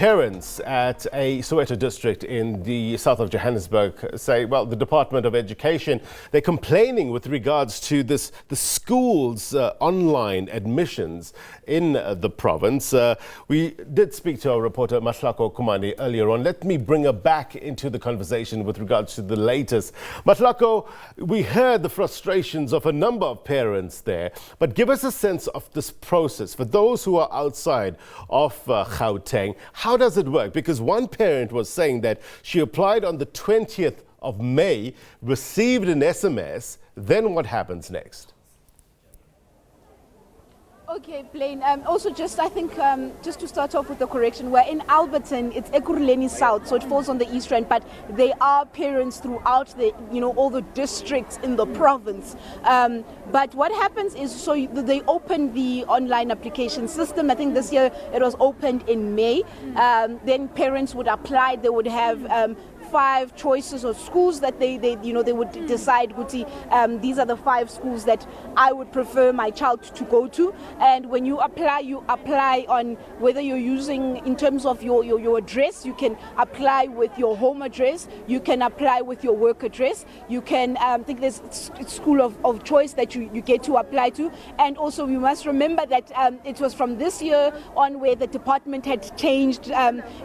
Parents at a Soweto District in the south of Johannesburg say, well, the Department of Education, they're complaining with regards to the schools' online admissions in the province. We did speak to our reporter Mahlako Kumani earlier on. Let me bring her back into the conversation with regards to the latest. Mahlako, we heard the frustrations of a number of parents there, but give us a sense of this process for those who are outside of Gauteng. How does it work? Because one parent was saying that she applied on the 20th of May, received an SMS, then what happens next? Okay, Blaine. Also, I think, just to start off with the correction, we're in Alberton. It's Ekurhuleni South, so it falls on the east end. But they are parents throughout all the districts in the province. But what happens is, so they open the online application system. I think this year it was opened in May. Then parents would apply. They would have 5 choices of schools that they would decide, these are the 5 schools that I would prefer my child to go to. And when you apply on whether you're using, in terms of your address, you can apply with your home address, you can apply with your work address, you can, I think there's school of choice that you get to apply to. And also we must remember that it was from this year on where the department had changed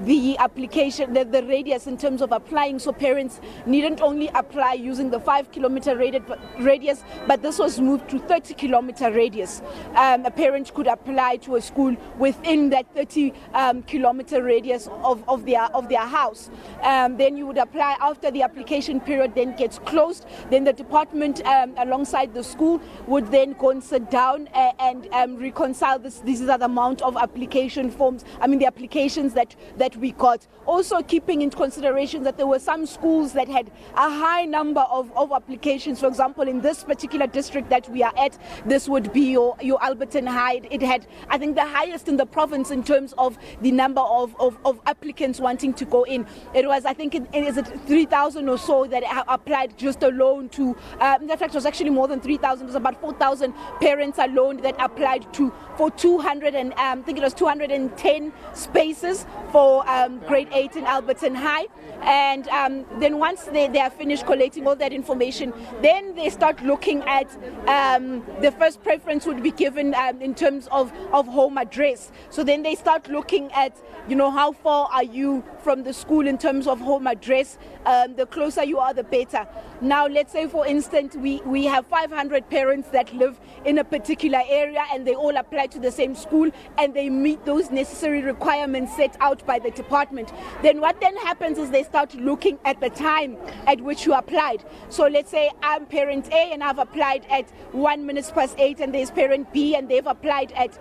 the application, the radius in terms of applying, so parents needn't only apply using the 5-kilometer radius, but this was moved to 30-kilometer radius. A parent could apply to a school within that 30-kilometer radius of their house. Then you would apply after the application period then gets closed. Then the department alongside the school would then go and sit down and reconcile this. These are the amount of application forms, the applications that we got. Also keeping in consideration that there were some schools that had a high number of applications. For example, in this particular district that we are at, this would be your Alberton High. It had, I think, the highest in the province in terms of the number of applicants wanting to go in. It was, I think, is it 3,000 or so that applied just alone to, in fact, it was actually more than 3,000. It was about 4,000 parents alone that applied for 210 spaces for grade 8 in Alberton High. And then once they are finished collating all that information, then they start looking at the first preference would be given in terms of home address. So then they start looking at, how far are you from the school in terms of home address. The closer you are, the better. Now, let's say, for instance, we have 500 parents that live in a particular area and they all apply to the same school and they meet those necessary requirements set out by the department. Then what then happens is they start looking at the time at which you applied. So let's say I'm parent A and I've applied at 8:01 and there's parent B and they've applied at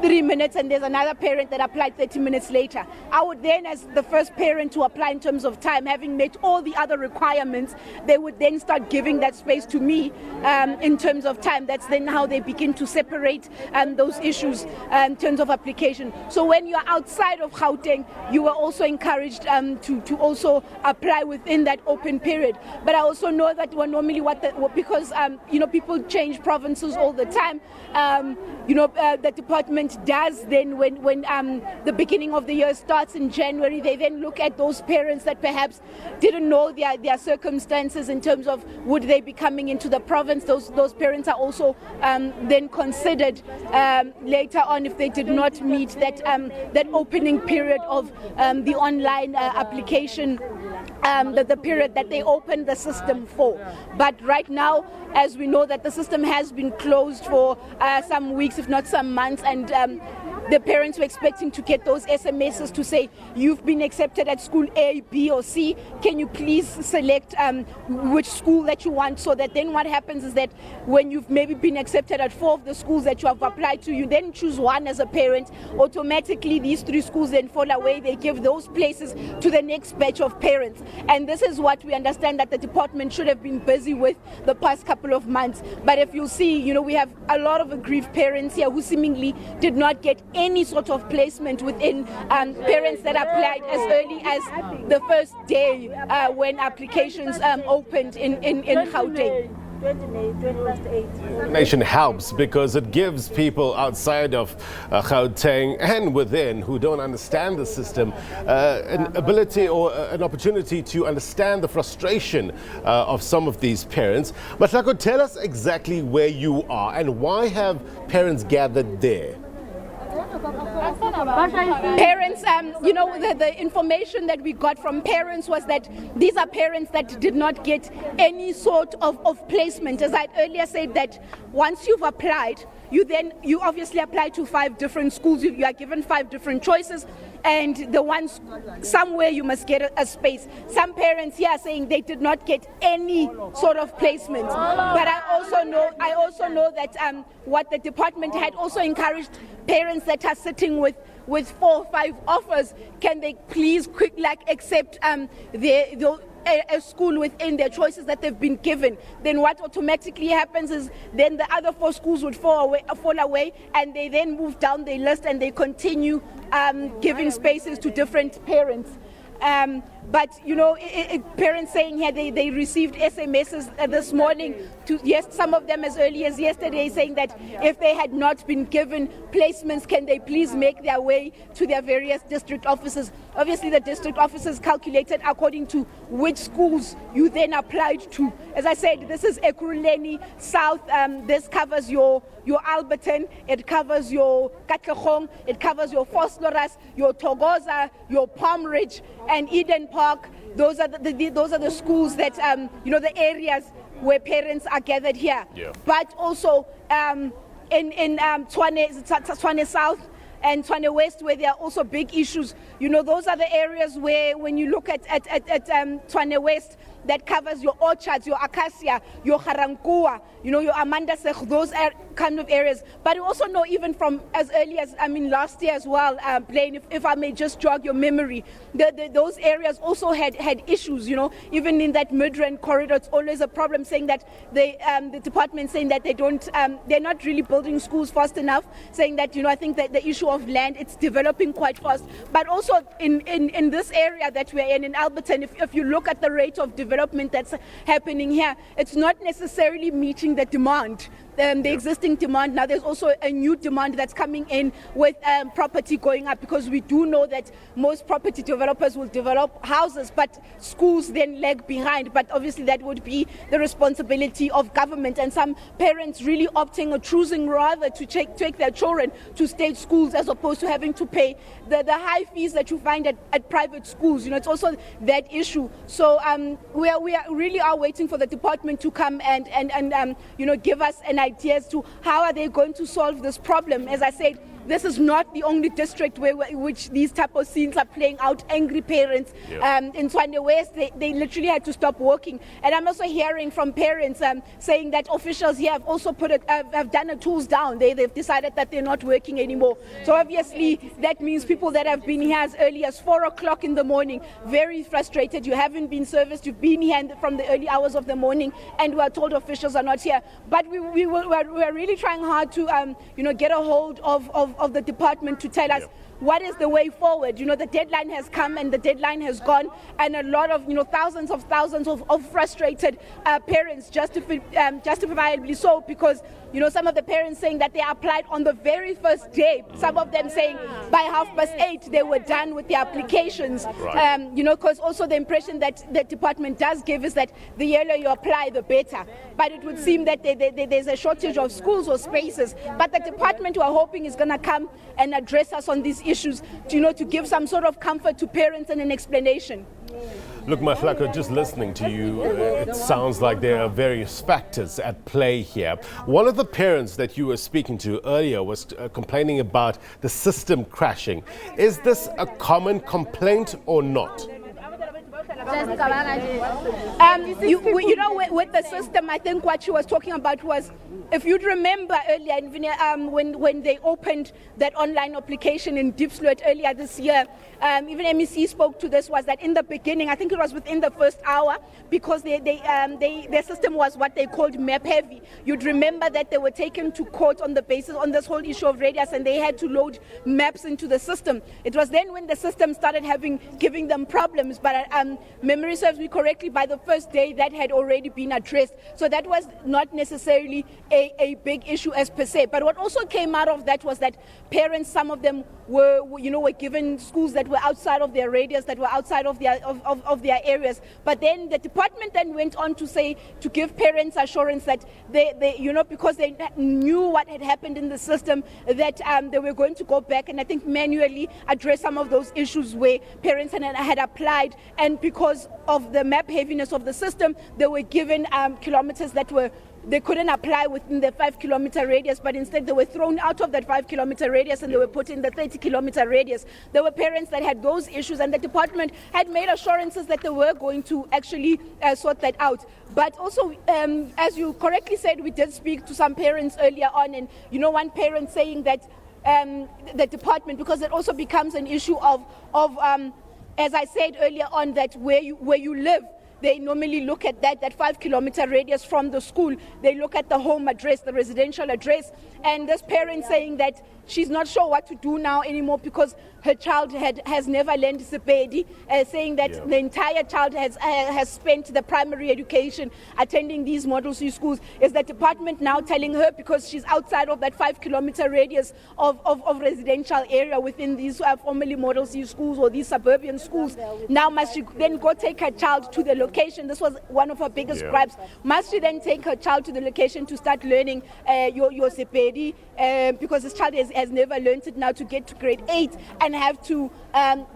3 minutes and there's another parent that applied 30 minutes later. I would then, as the first parent to apply in terms of time, having met all the other requirements, they would then start giving that space to me in terms of time. That's then how they begin to separate those issues in terms of application. So when you're outside of Gauteng, you are also encouraged to also apply within that open period. But I also know that normally because people change provinces all the time, the department does then, when the beginning of the year starts in January, they then look at those parents that perhaps didn't know their circumstances in terms of would they be coming into the province. Those parents are also then considered later on if they did not meet that opening period of the online application, the period that they opened the system for. But right now, as we know that the system has been closed for some weeks, if not some months, and the parents were expecting to get those SMSs to say, you've been accepted at school A, B or C, can you please select which school that you want, so that then what happens is that when you've maybe been accepted at 4 of the schools that you have applied to, you then choose one as a parent. Automatically these 3 schools then fall away. They give those places to the next batch of parents. And this is what we understand that the department should have been busy with the past couple of months. But if you see, we have a lot of aggrieved parents here who seemingly did not get any sort of placement within parents that applied as early as the first day when applications opened in Gauteng. Nation helps because it gives people outside of Gauteng and within who don't understand the system an ability or an opportunity to understand the frustration of some of these parents. But Hlako, tell us exactly where you are and why have parents gathered there? Parents, the information that we got from parents was that these are parents that did not get any sort of placement. As I earlier said, that once you've applied, you obviously apply to 5 different schools. You are given 5 different choices, and the ones somewhere you must get a space. Some parents here are saying they did not get any sort of placement. But I also know that what the department had also encouraged parents that are sitting with 4 or 5 offers, can they please accept a school within their choices that they've been given. Then what automatically happens is then the other 4 schools would fall away, and they then move down the list and they continue giving spaces to different parents. But parents saying here they received SMSs this morning, some of them as early as yesterday, saying that if they had not been given placements, can they please make their way to their various district offices. Obviously the district offices calculated according to which schools you then applied to. As I said, this is Ekurhuleni South. This covers your Alberton, it covers your Katlehong, it covers your Vosloorus, your Thokoza, your Palm Ridge, and Eden Park. Those are the schools that the areas where parents are gathered here. Yeah. But also in Tshwane South and Tshwane West, where there are also big issues. Those are the areas where, when you look at Tshwane West, that covers your orchards, your acacia, your Garankuwa, your Amanda Sech, those are kind of areas. But we also know, even from as early as, last year as well, Blaine, if I may just jog your memory, those areas also had issues, even in that Midrand corridor. It's always a problem, saying that the department saying that they're not really building schools fast enough, saying that, I think that the issue of land, it's developing quite fast. But also in this area that we're in Alberton, if you look at the rate of development that's happening here, it's not necessarily meeting the demand. The existing demand. Now there's also a new demand that's coming in with property going up, because we do know that most property developers will develop houses, but schools then lag behind. But obviously that would be the responsibility of government, and some parents really opting or choosing rather to take their children to state schools as opposed to having to pay the high fees that you find at private schools. It's also that issue. So we really are waiting for the department to come and give us an idea as to how are they going to solve this problem. As I said, this is not the only district which these type of scenes are playing out. Angry parents in Tshwane West, they literally had to stop working. And I'm also hearing from parents saying that officials here have also have done the tools down. They've decided that they're not working anymore. So obviously that means people that have been here as early as 4 o'clock in the morning, very frustrated. You haven't been serviced. You've been here from the early hours of the morning, and we are told officials are not here. But we're really trying hard to get a hold of the department to tell us what is the way forward. The deadline has come and the deadline has gone, and a lot of thousands of frustrated parents, justifiably so, because some of the parents saying that they applied on the very first day. Some of them saying by 8:30 they were done with the applications. Because also the impression that the department does give is that the earlier you apply, the better. But it would seem that there's a shortage of schools or spaces. But the department, we're hoping, is going to come and address us on these issues, to give some sort of comfort to parents and an explanation. Look, Hlako, just listening to you, it sounds like there are various factors at play here. One of the parents that you were speaking to earlier was complaining about the system crashing. Is this a common complaint or not? With the system, I think what she was talking about was, if you'd remember earlier, when they opened that online application in Diepsloot earlier this year, even MEC spoke to this, was that in the beginning, I think it was within the first hour, because their system was what they called map heavy. You'd remember that they were taken to court on this whole issue of radius, and they had to load maps into the system. It was then when the system started giving them problems. But memory serves me correctly, by the first day that had already been addressed. So that was not necessarily a big issue as per se. But what also came out of that was that parents, some of them were given schools that were outside of their radius, that were outside of their areas. But then the department then went on to say, to give parents assurance that they because they knew what had happened in the system, that they were going to go back and I think manually address some of those issues where parents had applied, and because of the map heaviness of the system, they were given kilometers that they couldn't apply within the 5-kilometer radius, but instead they were thrown out of that 5-kilometer radius and they were put in the 30-kilometer radius. There were parents that had those issues, and the department had made assurances that they were going to actually sort that out. But also, as you correctly said, we did speak to some parents earlier on, and one parent saying that the department, because it also becomes an issue of as I said earlier on, that where you live, they normally look at that 5-kilometer radius from the school. They look at the home address, the residential address, and this parent saying that she's not sure what to do now anymore because her child has never learned Sepedi, saying that the entire child has spent the primary education attending these Model C schools. Is the department now telling her, because she's outside of that 5-kilometer radius of residential area within these formerly Model C schools or these suburban schools, now must she then go take her child to the location? This was one of her biggest gripes. Must she then take her child to the location to start learning your Sepedi, because this child has never learned it now to get to grade 8 and have to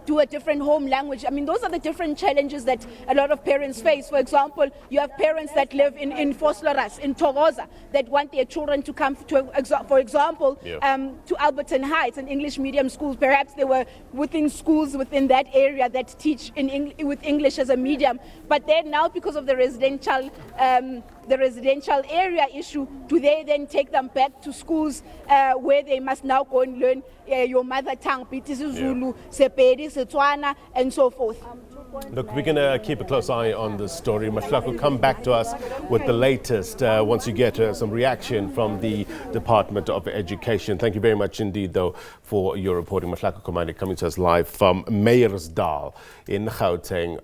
do a different home language. I mean, those are the different challenges that a lot of parents face. For example, you have parents that live in Vosloorus, in Thokoza, that want their children to come to, for example, to Alberton Heights, an English medium school. Perhaps they were within schools within that area that teach with English as a medium. But then now, because of the residential area issue, do they then take them back to schools where they must now go and learn your mother tongue, Zulu, Sepedi, Setswana, and so forth? Look, we're going to keep a close eye on this story. Mahlako, come back to us with the latest once you get some reaction from the Department of Education. Thank you very much indeed, though, for your reporting. Mahlako Komane coming to us live from Meyersdal in Gauteng.